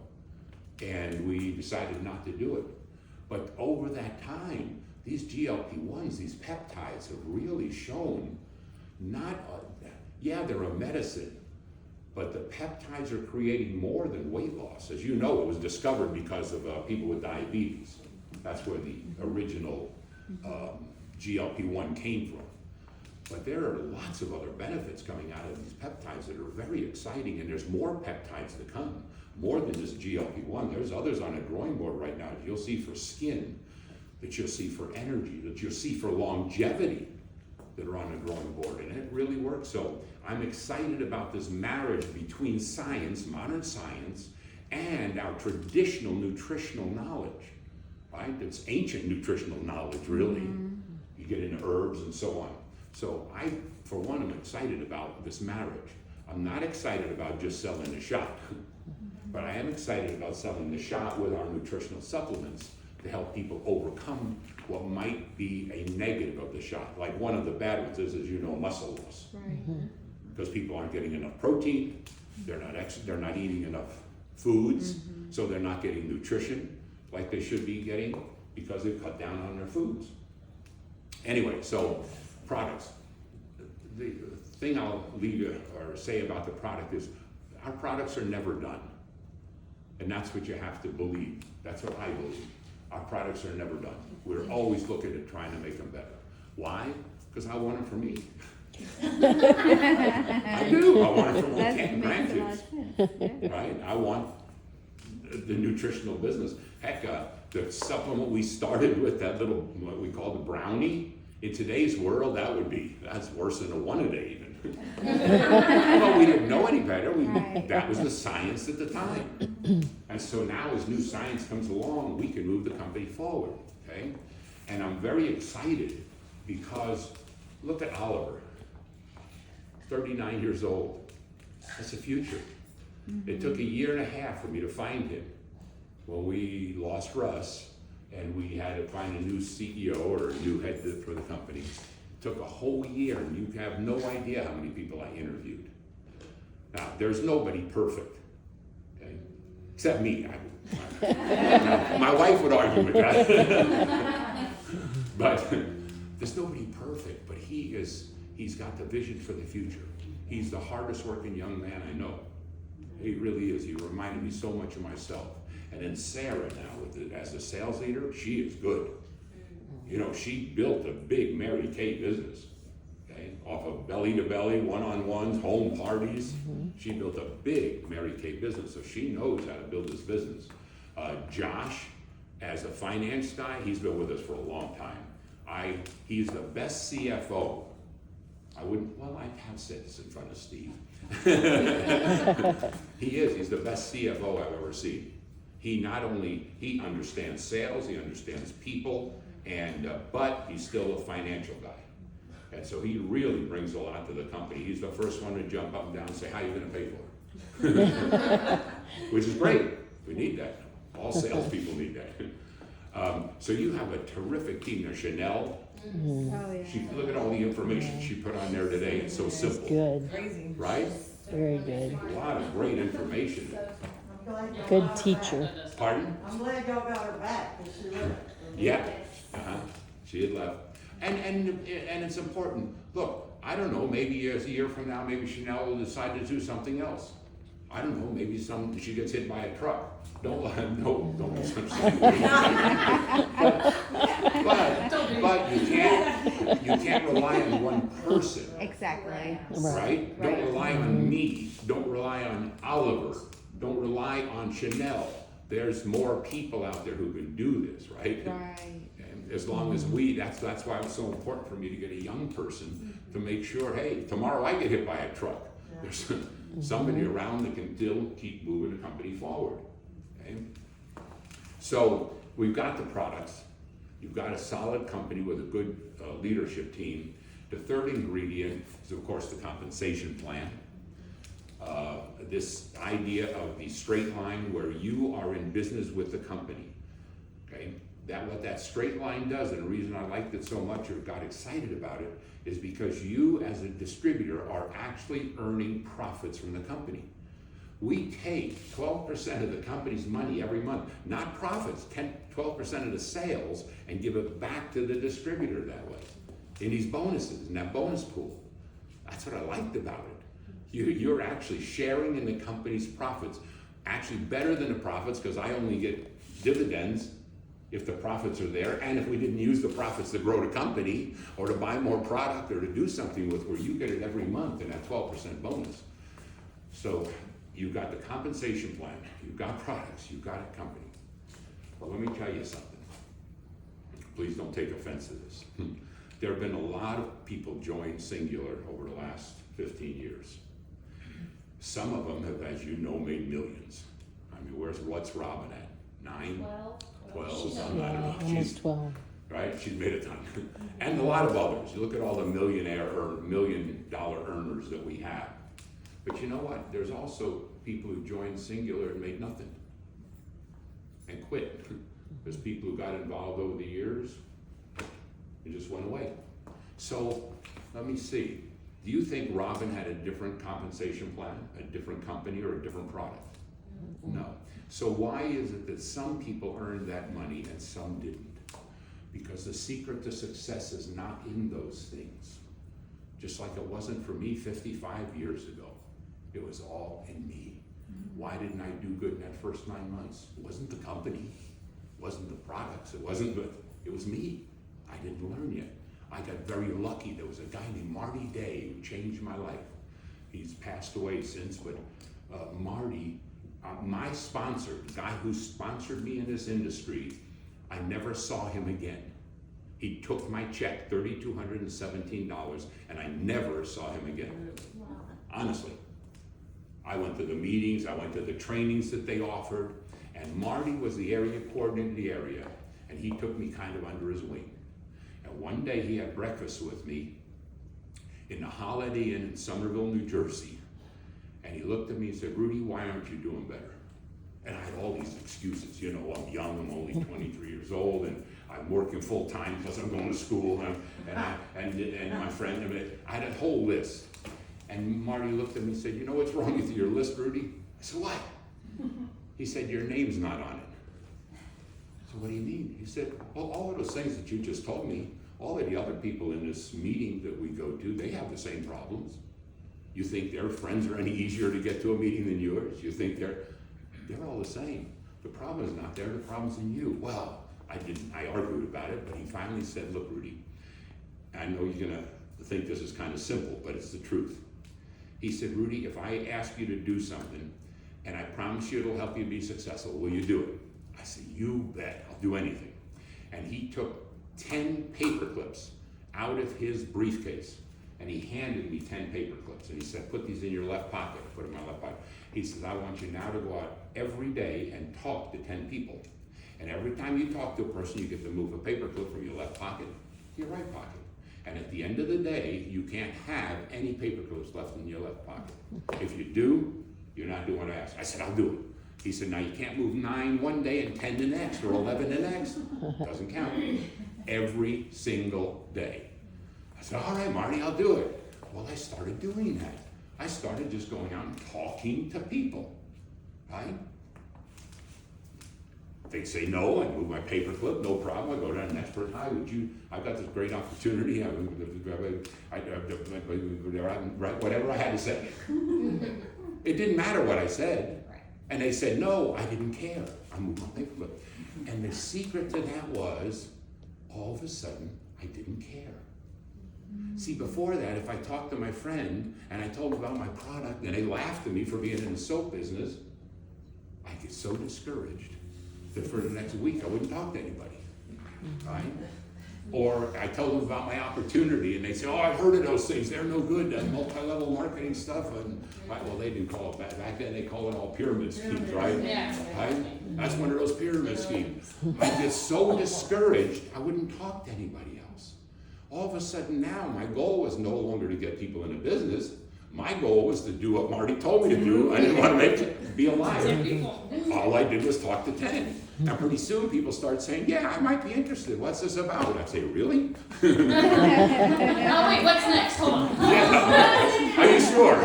And we decided not to do it. But over that time, these GLP-1s, these peptides have really shown yeah, they're a medicine, but the peptides are creating more than weight loss. As you know, it was discovered because of people with diabetes. That's where the original GLP-1 came from. But there are lots of other benefits coming out of these peptides that are very exciting, and there's more peptides to come, more than just GLP-1. There's others on a drawing board right now that you'll see for skin, that you'll see for energy, that you'll see for longevity, that are on the drawing board, and it really works. So I'm excited about this marriage between science, modern science, and our traditional nutritional knowledge, right? It's ancient nutritional knowledge, really. You get into herbs and so on. So I, for one, am excited about this marriage. I'm not excited about just selling the shot, but I am excited about selling the shot with our nutritional supplements to help people overcome what might be a negative of the shot. Like one of the bad ones is, as you know, muscle loss. Right. Because people aren't getting enough protein, they're not eating enough foods, so they're not getting nutrition like they should be getting because they've cut down on their foods. Anyway, so products. The thing I'll leave you or say about the product is our products are never done. And that's what you have to believe. That's what I believe. Our products are never done. We're always looking at trying to make them better. Why? Because I want them for me. I do. I want it for my That makes a lot of grandkids. sense. Yeah. Right? I want the nutritional business. Heck, the supplement we started with, that little, what we call the brownie, in today's world, that's worse than a one a day even. Well, we didn't know any better. Right. That was the science at the time. And so now as new science comes along, we can move the company forward, okay? And I'm very excited because look at Oliver, 39 years old. That's the future. It took 1.5 years for me to find him. When we lost Russ and we had to find a new CEO or a new head for the company, it took a whole year, and you have no idea how many people I interviewed. Now, there's nobody perfect, okay? Except me. My wife would argue with that. But there's nobody perfect, but he's got the vision for the future. He's the hardest working young man I know. He really is. He reminded me so much of myself. And then Sarah now, as a sales leader, she is good. You know, she built a big Mary Kay business, okay? Off of belly to belly, one-on-ones, home parties. She built a big Mary Kay business, so she knows how to build this business. Josh, as a finance guy, he's been with us for a long time. He's the best CFO. I have said this in front of Steve. He's the best CFO I've ever seen. He understands sales, he understands people, but he's still a financial guy. And so he really brings a lot to the company. He's the first one to jump up and down and say, how are you gonna pay for it? Which is great, we need that. All salespeople need that. So you have a terrific team there, Chanel. Oh, yeah. Look at all the information she put on there today, it's so simple. Good, Crazy. Right? very good. A lot of great information. Good teacher. Pardon? I'm glad y'all got her back, 'cause she left. Yeah, she had left. And it's important. Look, I don't know, maybe a year from now, maybe Chanel will decide to do something else. I don't know, maybe she gets hit by a truck. Don't misunderstand. But you can't rely on one person, Exactly. right? Don't rely on me. Don't rely on Oliver. Don't rely on Chanel. There's more people out there who can do this, right? Right. And as long as that's why it's so important for me to get a young person to make sure, hey, tomorrow I get hit by a truck. There's somebody around that can still keep moving the company forward. Okay? So we've got the products. You've got a solid company with a good leadership team. The third ingredient is, of course, the compensation plan. This idea of the straight line where you are in business with the company. Okay? What that straight line does, and the reason I liked it so much or got excited about it, is because you as a distributor are actually earning profits from the company. We take 12% of the company's money every month, not profits, 12% of the sales, and give it back to the distributor that way, in these bonuses, in that bonus pool. That's what I liked about it. You're actually sharing in the company's profits, actually better than the profits, because I only get dividends if the profits are there, and if we didn't use the profits to grow the company, or to buy more product, or to do something with, where you get it every month in that 12% bonus. So you've got the compensation plan, you've got products, you've got a company. Well, let me tell you something. Please don't take offense to this. There have been a lot of people join Xyngular over the last 15 years. Some of them have, as you know, made millions. I mean, what's Robin at? 9? 12, something, I don't know. Almost 12. Right? She's made a ton. And a lot of others. You look at all the millionaire or $1 million earners that we have. But you know what? There's also people who joined Xyngular and made nothing and quit. There's people who got involved over the years and just went away. So let me see. Do you think Robin had a different compensation plan, a different company, or a different product? No. So why is it that some people earned that money and some didn't? Because the secret to success is not in those things. Just like it wasn't for me 55 years ago. It was all in me. Why didn't I do good in that first 9 months? It wasn't the company, it wasn't the products, it was me. I didn't learn yet. I got very lucky. There was a guy named Marty Day who changed my life. He's passed away since, but Marty, my sponsor, the guy who sponsored me in this industry, I never saw him again. He took my check, $3,217, and I never saw him again. Honestly. I went to the meetings, I went to the trainings that they offered, and Marty was the area coordinator in the area, and he took me kind of under his wing. And one day he had breakfast with me in the Holiday Inn in Somerville, New Jersey, and he looked at me and said, "Rudy, why aren't you doing better?" And I had all these excuses, you know, I'm young, I'm only 23 years old, and I'm working full time because I'm going to school, and my friend, I had a whole list. And Marty looked at me and said, "You know what's wrong with your list, Rudy?" I said, "What?" He said, "Your name's not on it." I said, "What do you mean?" He said, "Well, all of those things that you just told me, all of the other people in this meeting that we go to, they have the same problems. You think their friends are any easier to get to a meeting than yours? You think they're all the same. The problem is not there, the problem's in you." Well, I argued about it, but he finally said, "Look, Rudy, I know you're gonna think this is kind of simple, but it's the truth." He said, "Rudy, if I ask you to do something, and I promise you it'll help you be successful, will you do it?" I said, "You bet, I'll do anything." And he took 10 paper clips out of his briefcase, and he handed me 10 paper clips, and he said, "Put these in your left pocket." I put them in my left pocket. He says, "I want you now to go out every day and talk to 10 people. And every time you talk to a person, you get to move a paper clip from your left pocket to your right pocket. And at the end of the day, you can't have any paper clips left in your left pocket. If you do, you're not doing what I asked." I said, "I'll do it." He said, "Now you can't move 9 one day and 10 the next, or 11 the next." Doesn't count. Every single day. I said, "All right, Marty, I'll do it." Well, I started doing that. I started just going out and talking to people, right? They'd say no, I'd move my paper clip, no problem. I'd go down to the next person, "Hi, I've got this great opportunity. Whatever I had to say." It didn't matter what I said. And they said no, I didn't care. I moved my paper clip. And the secret to that was, all of a sudden, I didn't care. See, before that, if I talked to my friend and I told them about my product and they laughed at me for being in the soap business, I get so discouraged that for the next week I wouldn't talk to anybody, right? Or I told them about my opportunity and they say, "Oh, I've heard of those things, they're no good, that multi-level marketing stuff." And well, they didn't call it that. Back then they called it all pyramid schemes, right? Yeah. Right? That's one of those pyramid schemes. I get so discouraged, I wouldn't talk to anybody else. All of a sudden now, my goal was no longer to get people into business. My goal was to do what Marty told me to do. I didn't want to be alive. All I did was talk to 10. And pretty soon people start saying, yeah, I might be interested. What's this about? I'd say, really? Oh, wait, what's next? Hold on. Yeah. Are you sure?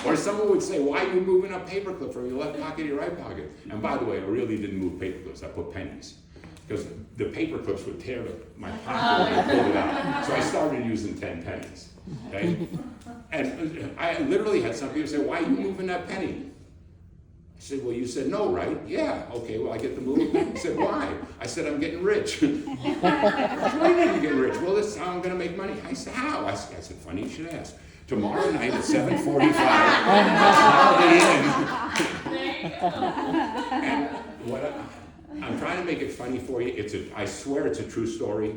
Or someone would say, why are you moving a paperclip from your left pocket to your right pocket? And by the way, I really didn't move paperclips. I put pennies. Because the paperclips would tear my pocket when I pulled it out. So I started using 10 pennies. Okay? And I literally had some people say, why are you moving that penny? I said, well, you said no, right? Yeah. Okay, well, I get to move it. I said, why? I said, I'm getting rich. What do you mean you're getting rich? Well, this is how I'm going to make money. I said, how? I said, funny you should ask. Tomorrow night at 7:45, Holiday Inn. There you go. And I'm trying to make it funny for you. I swear it's a true story.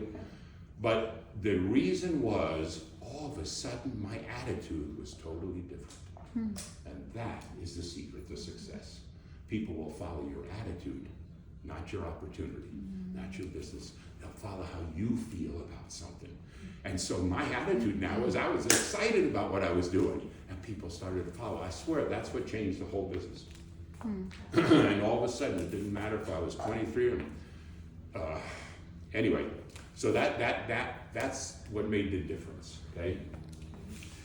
But the reason was, all of a sudden, my attitude was totally different. And that is the secret to success. People will follow your attitude, not your opportunity, not your business. They'll follow how you feel about something. And so my attitude now is I was excited about what I was doing, and people started to follow. I swear that's what changed the whole business. And all of a sudden, it didn't matter if I was 23 or anyway. So that's what made the difference. Okay.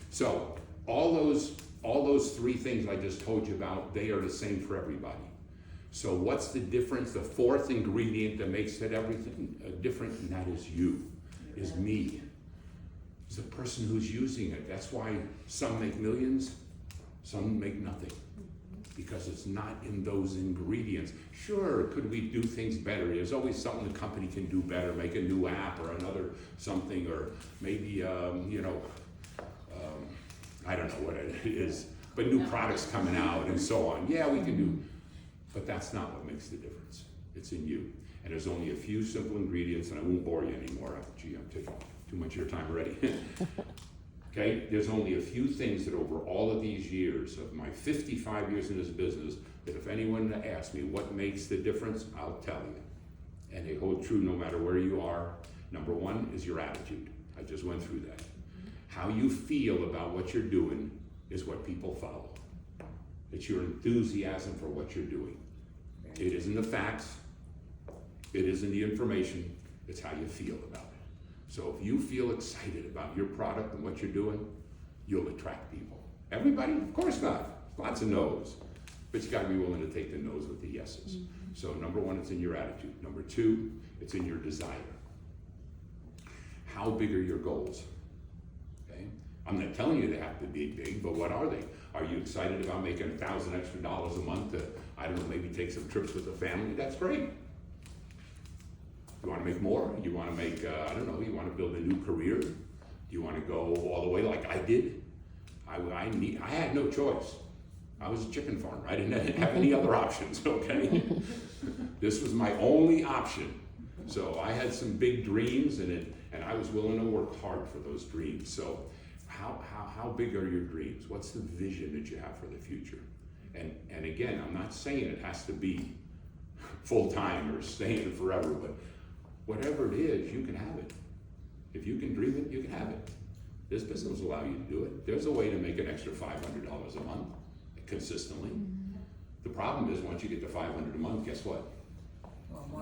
So all those three things I just told you about, they are the same for everybody. So what's the difference? The fourth ingredient that makes it everything different, and that is you, is me. It's the person who's using it. That's why some make millions, some make nothing. Because it's not in those ingredients. Sure, could we do things better? There's always something the company can do better, make a new app or another something, or maybe, I don't know what it is, but new products coming out and so on. Yeah, we can do, but that's not what makes the difference. It's in you. And there's only a few simple ingredients, and I won't bore you anymore. Gee, I'm taking too much of your time already. Okay, there's only a few things that over all of these years of my 55 years in this business, that if anyone asks me what makes the difference, I'll tell you. And they hold true no matter where you are. Number one is your attitude. I just went through that. How you feel about what you're doing is what people follow. It's your enthusiasm for what you're doing. It isn't the facts. It isn't the information. It's how you feel about it. So if you feel excited about your product and what you're doing, you'll attract people. Everybody? Of course not. Lots of no's. But you gotta be willing to take the no's with the yeses. So number one, it's in your attitude. Number two, it's in your desire. How big are your goals? Okay? I'm not telling you they have to be big, but what are they? Are you excited about making $1,000 extra a month to, I don't know, maybe take some trips with the family? That's great. You want to make more? You want to make, I don't know, you want to build a new career? You want to go all the way like I did? I had no choice. I was a chicken farmer. I didn't have any other options, okay? This was my only option. So I had some big dreams, and I was willing to work hard for those dreams. So how big are your dreams? What's the vision that you have for the future? And again, I'm not saying it has to be full-time or staying forever, but whatever it is, you can have it. If you can dream it, you can have it. This business will allow you to do it. There's a way to make an extra $500 a month consistently. The problem is once you get to $500 a month, guess what?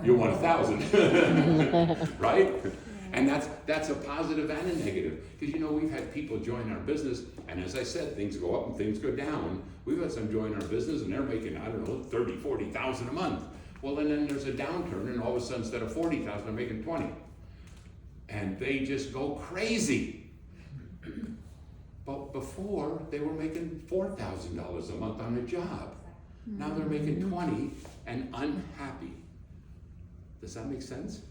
You want 1,000, right? And that's a positive and a negative. Because you know, we've had people join our business, and as I said, things go up and things go down. We've had some join our business and they're making, I don't know, 30, 40,000 a month. Well, and then there's a downturn, and all of a sudden, instead of 40,000, they're making 20. And they just go crazy. But before, they were making $4,000 a month on a job. Now they're making 20 and unhappy. Does that make sense?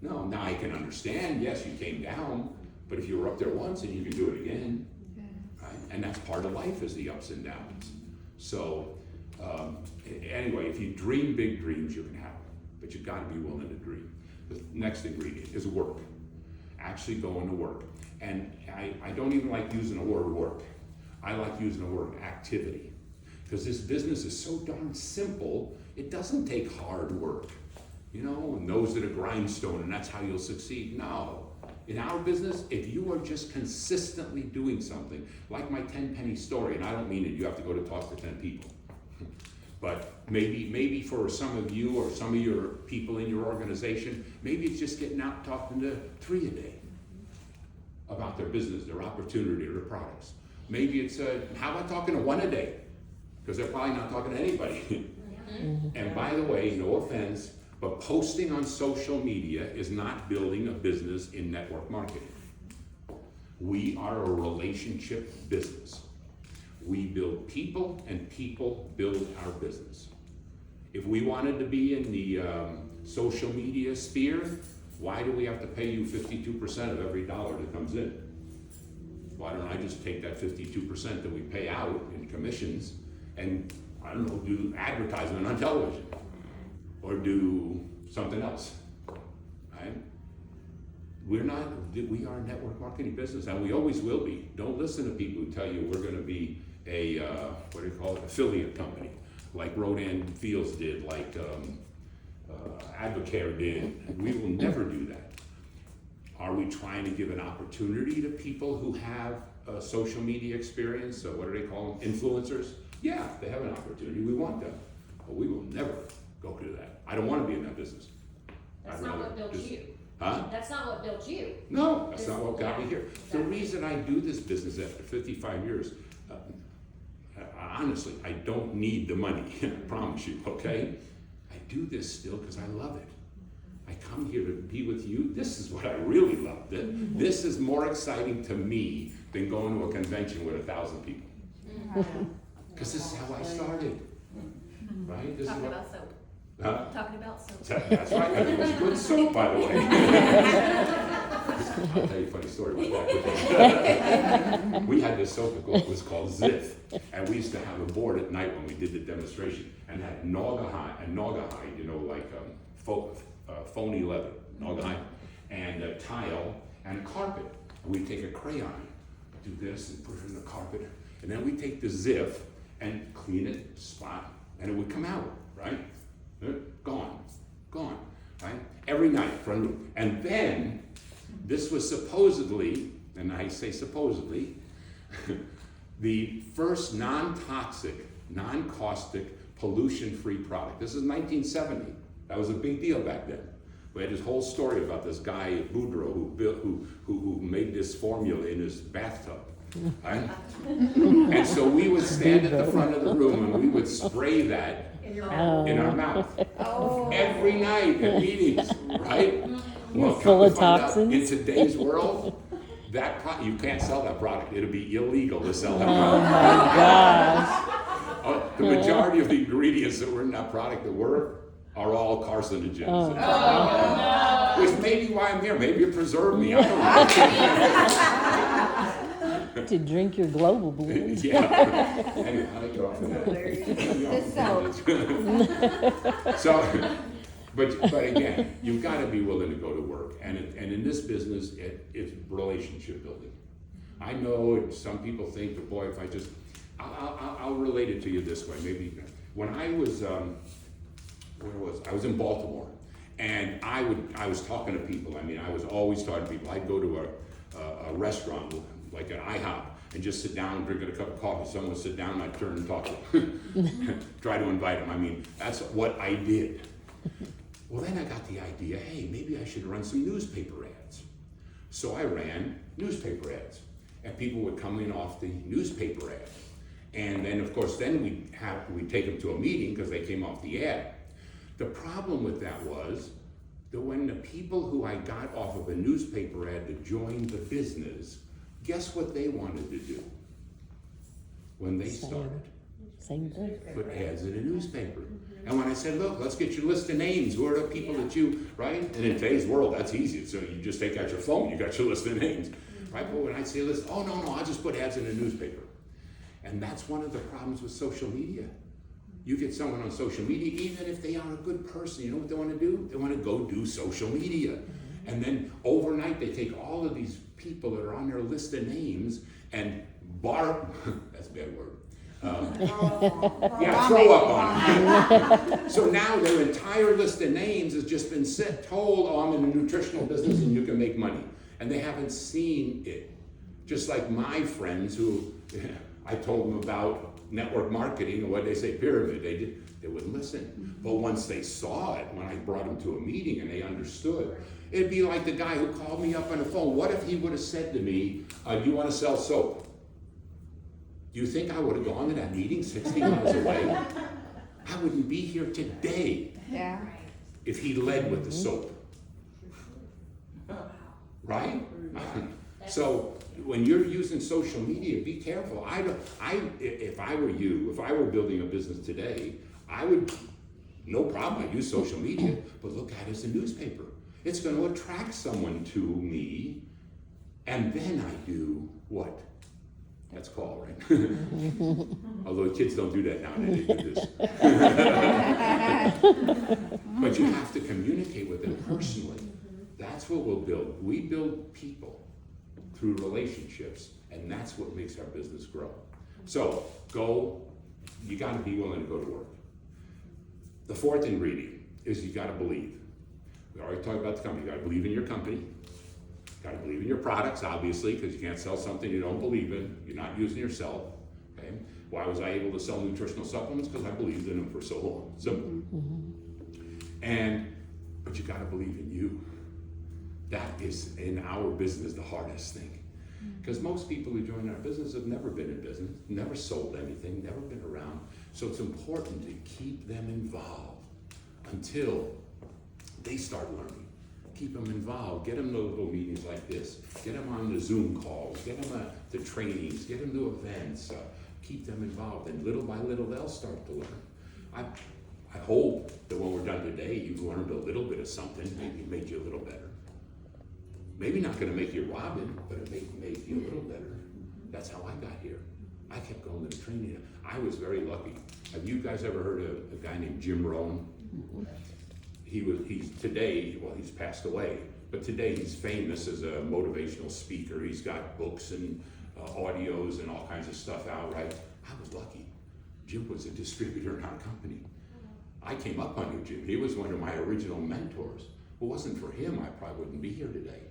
No, now I can understand, yes, you came down, but if you were up there once and you can do it again, right? And that's part of life, is the ups and downs. So, anyway, if you dream big dreams, you can have them, but you've got to be willing to dream. The next ingredient is work. Actually going to work. And I don't even like using the word work. I like using the word activity. Because this business is so darn simple, it doesn't take hard work. You know, nose at a grindstone, and that's how you'll succeed. No. In our business, if you are just consistently doing something, like my 10 penny story, and I don't mean that you have to go to talk to 10 people. But maybe for some of you or some of your people in your organization, maybe it's just getting out and talking to 3 a day about their business, their opportunity, their products. Maybe it's, how about talking to 1 a day? Because they're probably not talking to anybody. And by the way, no offense, but posting on social media is not building a business in network marketing. We are a relationship business. We build people and people build our business. If we wanted to be in the social media sphere, why do we have to pay you 52% of every dollar that comes in? Why don't I just take that 52% that we pay out in commissions and, I don't know, do advertisement on television or do something else, right? We are a network marketing business, and we always will be. Don't listen to people who tell you we're gonna be a, what do you call it, affiliate company, like Rodan Fields did, like Advocare did. We will never do that. Are we trying to give an opportunity to people who have a social media experience? So what do they call them? Influencers? Yeah, they have an opportunity. We want them. But we will never go to that. I don't want to be in that business. That's I'd not rather what built just- you. Huh? That's not what built you. No, that's not what got me Yeah, here. The exactly. reason I do this business after 55 years, honestly, I don't need the money, I promise you, okay? I do this still because I love it. I come here to be with you. This is what I really love. This is more exciting to me than going to a convention with 1,000 people. Because this is how I started, right? This Talking is what, about soap. huh? Talking about soap. That's right. It was good soap, by the way. I'll tell you a funny story about that. We had this soap that was called Ziff, and we used to have a board at night when we did the demonstration, and it had naugahyde, you know, like phony leather, naugahyde, and a tile and a carpet. And we take a crayon, do this, and put it in the carpet, and then we take the Ziff and clean it, spot, and it would come out, right? Gone, right? Every night, front room. And then, this was supposedly, and I say supposedly, the first non-toxic, non-caustic, pollution-free product. This is 1970. That was a big deal back then. We had this whole story about this guy, Boudreaux, who made this formula in his bathtub. Right? And so we would stand at the front of the room and we would spray that in our mouth every night at meetings, right? Well, full of come to find out, toxins. in today's world, you can't sell that product. It'll be illegal to sell that Oh product. my gosh. The majority of the ingredients that were in that product that were are all carcinogens. Oh. Which may be why I'm here. Maybe it preserved me. I don't know. To drink your global blend. Yeah. Anyway, how do I get off of that? So, but again, you've got to be willing to go to work, and in this business, it's relationship building. I know some people think that, boy, if I just, I'll relate it to you this way. Maybe when I was, I was in Baltimore, and I was talking to people. I mean, I was always talking to people. I'd go to a restaurant like an IHOP and just sit down and drink a cup of coffee. Someone would sit down and I'd turn and talk to them. Try to invite them. I mean, that's what I did. Well, then I got the idea, hey, maybe I should run some newspaper ads. So I ran newspaper ads, and people would come in off the newspaper ad. And then, of course, then we'd take them to a meeting because they came off the ad. The problem with that was that when the people who I got off of a newspaper ad to join the business, guess what they wanted to do when they started? Same thing. Put ads in a newspaper. And when I said, look, let's get your list of names. Who are the people that you, right? And in today's world, that's easy. So you just take out your phone, you got your list of names, right? But when I say list, oh, no, I'll just put ads in a newspaper. And that's one of the problems with social media. You get someone on social media, even if they are a good person, you know what they want to do? They want to go do social media. And then overnight, they take all of these people that are on their list of names and that's a bad word. Throw up on them. So now their entire list of names has just been told, oh, I'm in the nutritional business and you can make money. And they haven't seen it. Just like my friends who I told them about network marketing, or what they say, pyramid, they wouldn't listen. But once they saw it, when I brought them to a meeting and they understood, it'd be like the guy who called me up on the phone. What if he would have said to me, you want to sell soap? Do you think I would have gone to that meeting 60 miles away? I wouldn't be here today Yeah. if he led with the soap. Right? So when you're using social media, be careful. If I were you, if I were building a business today, I would, no problem, I use social media, but look at it as a newspaper. It's going to attract someone to me, and then I do what? That's called, right? Although kids don't do that now, they do this. But you have to communicate with them personally. That's what we'll build. We build people through relationships, and that's what makes our business grow. So, you gotta be willing to go to work. The fourth ingredient is you gotta believe. We already talked about the company. You gotta believe in your company. You gotta believe in your products, obviously, because you can't sell something you don't believe in. You're not using yourself, okay? Why was I able to sell nutritional supplements? Because I believed in them for so long. Simple. But you gotta believe in you. That is, in our business, the hardest thing. Because most people who join our business have never been in business, never sold anything, never been around. So it's important to keep them involved until they start learning. Keep them involved, get them to little meetings like this, get them on the Zoom calls, get them to trainings, get them to events, keep them involved, and little by little they'll start to learn. I hope that when we're done today, you've learned a little bit of something, maybe made you a little better. Maybe not gonna make you Robin, but it made you a little better. That's how I got here. I kept going to the training. I was very lucky. Have you guys ever heard of a guy named Jim Rohn? He's passed away, but today he's famous as a motivational speaker. He's got books and audios and all kinds of stuff out, right? I was lucky. Jim was a distributor in our company. I came up under Jim. He was one of my original mentors. If it wasn't for him, I probably wouldn't be here today.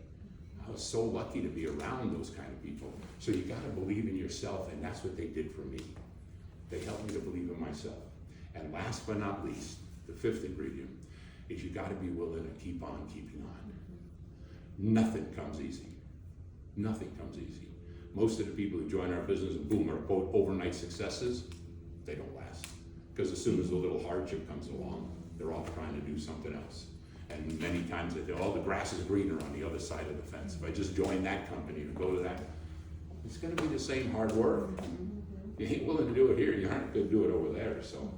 I was so lucky to be around those kind of people. So you gotta believe in yourself, and that's what they did for me. They helped me to believe in myself. And last but not least, the fifth ingredient is you gotta be willing to keep on keeping on. Nothing comes easy. Nothing comes easy. Most of the people who join our business and boom, are quote overnight successes, they don't last. Because as soon as a little hardship comes along, they're off trying to do something else. And many times they say, the grass is greener on the other side of the fence. If I just join that company or go to that, it's gonna be the same hard work. You ain't willing to do it here, you aren't gonna do it over there, so.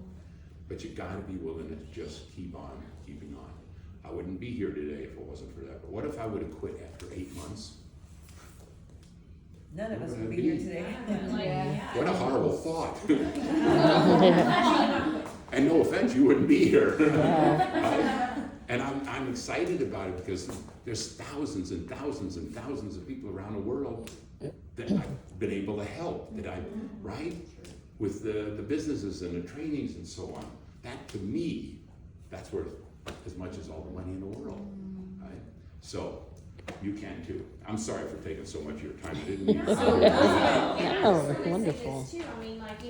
But you gotta be willing to just keep on keeping on. I wouldn't be here today if it wasn't for that. But what if I would've quit after 8 months? None of us Where would would be I here be? today. Yeah. What a horrible thought. And no offense, you wouldn't be here. Right? And I'm excited about it because there's thousands and thousands and thousands of people around the world that I've been able to help, right? With the businesses and the trainings and so on. That to me, that's worth as much as all the money in the world, right? So you can too. I'm sorry for taking so much of your time. I didn't mean to. Oh, I was gonna say wonderful. this too. I mean, like,